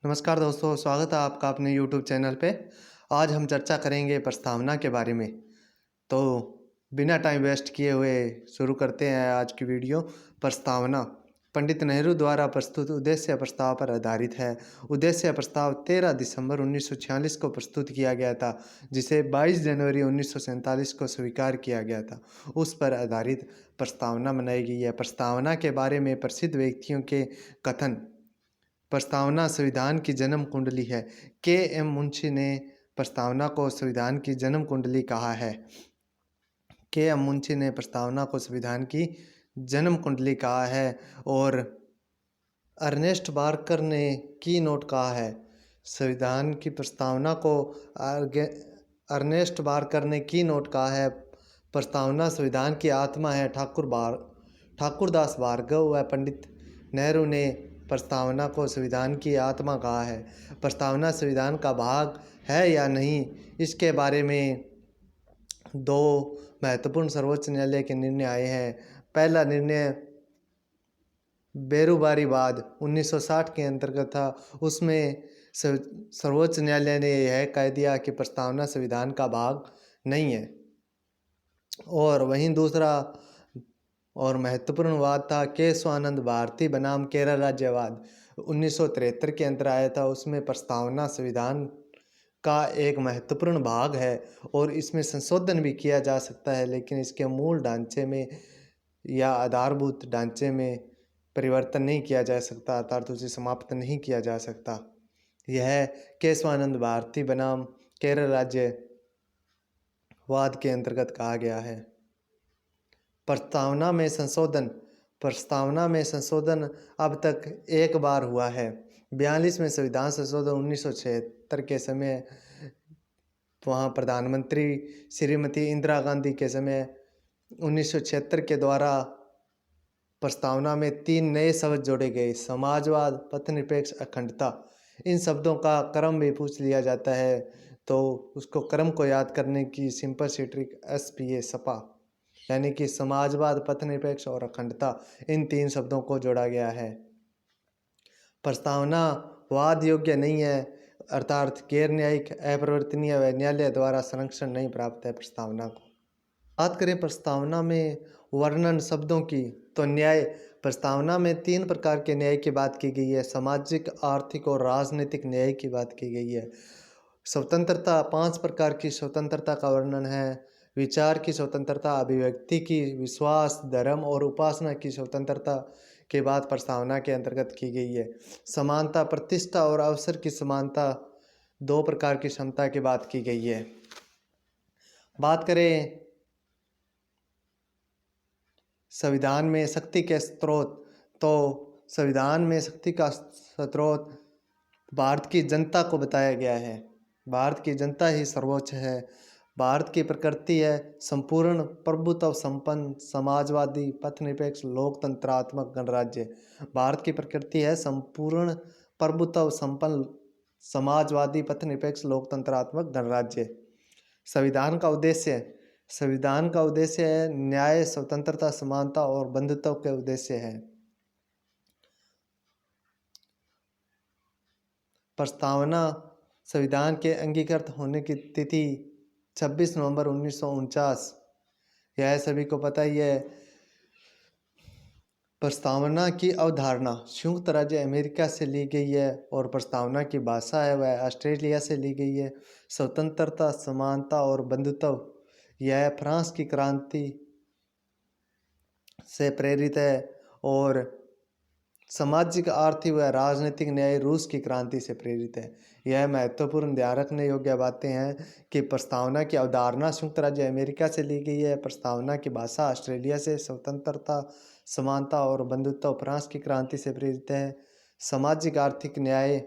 नमस्कार दोस्तों, स्वागत है आपका अपने यूट्यूब चैनल पे। आज हम चर्चा करेंगे प्रस्तावना के बारे में। तो बिना टाइम वेस्ट किए हुए शुरू करते हैं आज की वीडियो। प्रस्तावना पंडित नेहरू द्वारा प्रस्तुत उद्देश्य प्रस्ताव पर आधारित है। उद्देश्य प्रस्ताव 13 दिसंबर 1946 को प्रस्तुत किया गया था, जिसे 22 जनवरी 1947 को स्वीकार किया गया था। उस पर आधारित प्रस्तावना बनाई गई है। प्रस्तावना के बारे में प्रसिद्ध व्यक्तियों के कथन। प्रस्तावना संविधान की जन्म कुंडली है। के एम मुंशी ने प्रस्तावना को संविधान की जन्म कुंडली कहा है। के एम मुंशी ने प्रस्तावना को संविधान की जन्म कुंडली कहा है और अर्नेस्ट बार्कर ने की नोट कहा है। संविधान की प्रस्तावना को अर्नेस्ट बार्कर ने की नोट कहा है। प्रस्तावना संविधान की आत्मा है। ठाकुरदास भार्गव व पंडित नेहरू ने प्रस्तावना को संविधान की आत्मा कहा है। प्रस्तावना संविधान का भाग है या नहीं, इसके बारे में दो महत्वपूर्ण सर्वोच्च न्यायालय के निर्णय आए हैं। पहला निर्णय बेरुबारीवाद 1960 के अंतर्गत था। उसमें सर्वोच्च न्यायालय ने यह कह दिया कि प्रस्तावना संविधान का भाग नहीं है। और वहीं दूसरा और महत्वपूर्ण वाद था केशवानंद भारती बनाम केरल राज्यवाद 1973 के अंतर आया था। उसमें प्रस्तावना संविधान का एक महत्वपूर्ण भाग है और इसमें संशोधन भी किया जा सकता है, लेकिन इसके मूल ढांचे में या आधारभूत ढांचे में परिवर्तन नहीं किया जा सकता, अर्थात उसे समाप्त नहीं किया जा सकता। यह केशवानंद भारती बनाम केरल राज्यवाद के अंतर्गत कहा गया है। प्रस्तावना में संशोधन अब तक एक बार हुआ है। 42 में संविधान संशोधन 1976 के समय वहाँ प्रधानमंत्री श्रीमती इंदिरा गांधी के समय 1976 के द्वारा प्रस्तावना में 3 नए शब्द जोड़े गए: समाजवाद, पथनिरपेक्ष, अखंडता। इन शब्दों का क्रम भी पूछ लिया जाता है, तो उसको क्रम को याद करने की सिंपल सी ट्रिक SPA सपा, यानी कि समाजवाद, पथनिरपेक्ष और अखंडता, इन 3 शब्दों को जोड़ा गया है। प्रस्तावना वाद योग्य नहीं है, अर्थात गैर न्यायिक, अपरिवर्तनीय व न्यायालय द्वारा संरक्षण नहीं प्राप्त है प्रस्तावना को। बात करें प्रस्तावना में वर्णन शब्दों की, तो न्याय प्रस्तावना में 3 प्रकार के न्याय की बात की गई है। सामाजिक, आर्थिक और राजनीतिक न्याय की बात की गई है। स्वतंत्रता, 5 प्रकार की स्वतंत्रता का वर्णन है। विचार की स्वतंत्रता, अभिव्यक्ति की, विश्वास, धर्म और उपासना की स्वतंत्रता के बात प्रस्तावना के अंतर्गत की गई है। समानता, प्रतिष्ठा और अवसर की समानता, 2 प्रकार की क्षमता की बात की गई है। बात करें संविधान में शक्ति के स्रोत, तो संविधान में शक्ति का स्रोत भारत की जनता को बताया गया है। भारत की जनता ही सर्वोच्च है। भारत की प्रकृति है संपूर्ण प्रभुत्व संपन्न, समाजवादी, पथनिरपेक्ष, लोकतंत्रात्मक गणराज्य। भारत की प्रकृति है संपूर्ण प्रभुत्व संपन्न, समाजवादी, पथनिरपेक्ष, लोकतंत्रात्मक गणराज्य। संविधान का उद्देश्य है न्याय, स्वतंत्रता, समानता और बंधुत्व के उद्देश्य है। प्रस्तावना संविधान के अंगीकृत होने की तिथि 26 नवंबर 1949, यह सभी को पता ही है। प्रस्तावना की अवधारणा संयुक्त राज्य अमेरिका से ली गई है और प्रस्तावना की भाषा है वह ऑस्ट्रेलिया से ली गई है। स्वतंत्रता, समानता और बंधुत्व, यह फ्रांस की क्रांति से प्रेरित है और सामाजिक, आर्थिक व राजनीतिक न्याय रूस की क्रांति से प्रेरित है। यह महत्वपूर्ण ध्यान रखने योग्य बातें हैं कि प्रस्तावना की अवधारणा संयुक्त राज्य अमेरिका से ली गई है। प्रस्तावना की भाषा ऑस्ट्रेलिया से, स्वतंत्रता, समानता और बंधुत्व फ्रांस की क्रांति से प्रेरित है। सामाजिक, आर्थिक न्याय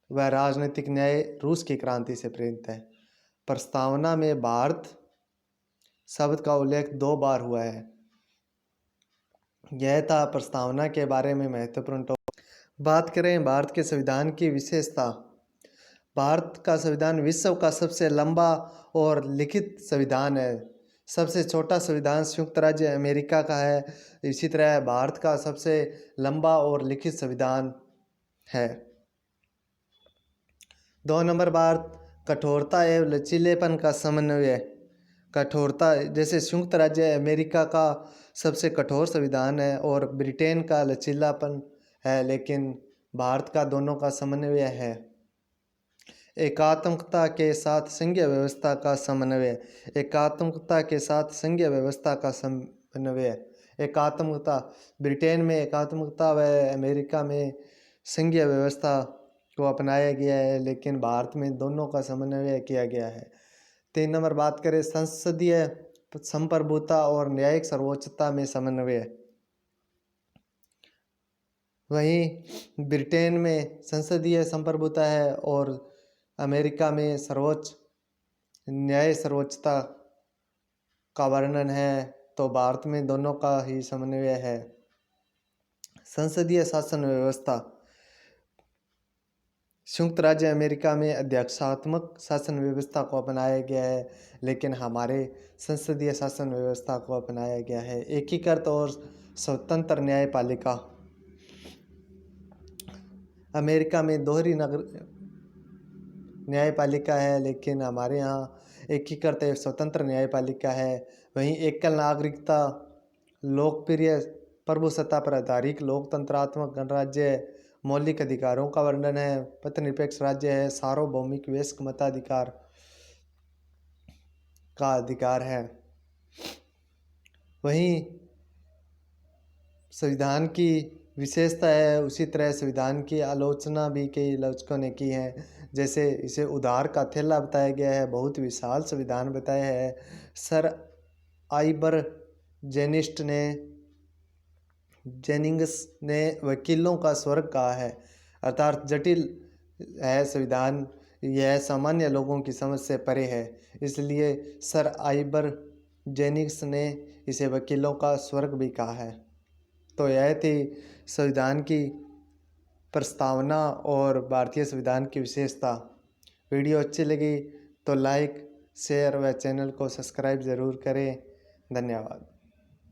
व राजनीतिक न्याय रूस की क्रांति से प्रेरित है। प्रस्तावना में भारत शब्द का उल्लेख 2 बार हुआ है। यह था प्रस्तावना के बारे में महत्वपूर्ण टॉपिक। बात करें भारत के संविधान की विशेषता। भारत का संविधान विश्व का सबसे लंबा और लिखित संविधान है। सबसे छोटा संविधान संयुक्त राज्य अमेरिका का है। इसी तरह भारत का सबसे लंबा और लिखित संविधान है। 2 नंबर बात, कठोरता एवं लचीलेपन का समन्वय। कठोरता, जैसे संयुक्त राज्य अमेरिका का सबसे कठोर संविधान है और ब्रिटेन का लचीलापन है, लेकिन भारत का दोनों का समन्वय है। एकात्मकता के साथ संघीय व्यवस्था का समन्वय। एकात्मकता के साथ संघीय व्यवस्था का समन्वय। एकात्मकता, ब्रिटेन में एकात्मकता व अमेरिका में संघीय व्यवस्था को अपनाया गया है, लेकिन भारत में दोनों का समन्वय किया गया है। 3 नंबर बात करें, संसदीय संप्रभुता और न्यायिक सर्वोच्चता में समन्वय। वहीं ब्रिटेन में संसदीय संप्रभुता है और अमेरिका में सर्वोच्च न्याय सर्वोच्चता का वर्णन है, तो भारत में दोनों का ही समन्वय है। संसदीय शासन व्यवस्था, संयुक्त राज्य अमेरिका में अध्यक्षात्मक शासन व्यवस्था को अपनाया गया है, लेकिन हमारे संसदीय शासन व्यवस्था को अपनाया गया है। एकीकृत और स्वतंत्र न्यायपालिका, अमेरिका में दोहरी नगर न्यायपालिका है, लेकिन हमारे यहाँ एकीकृत एवं स्वतंत्र न्यायपालिका है। वहीं एकल नागरिकता, लोकप्रिय प्रभुसत्ता पर आधारित लोकतंत्रात्मक गणराज्य, मौलिक अधिकारों का वर्णन है, पथनिरपेक्ष राज्य है, सार्वभौमिक वयस्क मताधिकार का अधिकार है। वहीं संविधान की विशेषता है, उसी तरह संविधान की आलोचना भी कई आलोचकों ने की है। जैसे इसे उधार का थैला बताया गया है, बहुत विशाल संविधान बताया है। सर आइबर जेनिंग्स ने वकीलों का स्वर्ग कहा है, अर्थात जटिल है संविधान, यह सामान्य लोगों की समझ से परे है, इसलिए सर आइबर जेनिंग्स ने इसे वकीलों का स्वर्ग भी कहा है। तो यह थी संविधान की प्रस्तावना और भारतीय संविधान की विशेषता। वीडियो अच्छी लगी तो लाइक, शेयर व चैनल को सब्सक्राइब ज़रूर करें। धन्यवाद।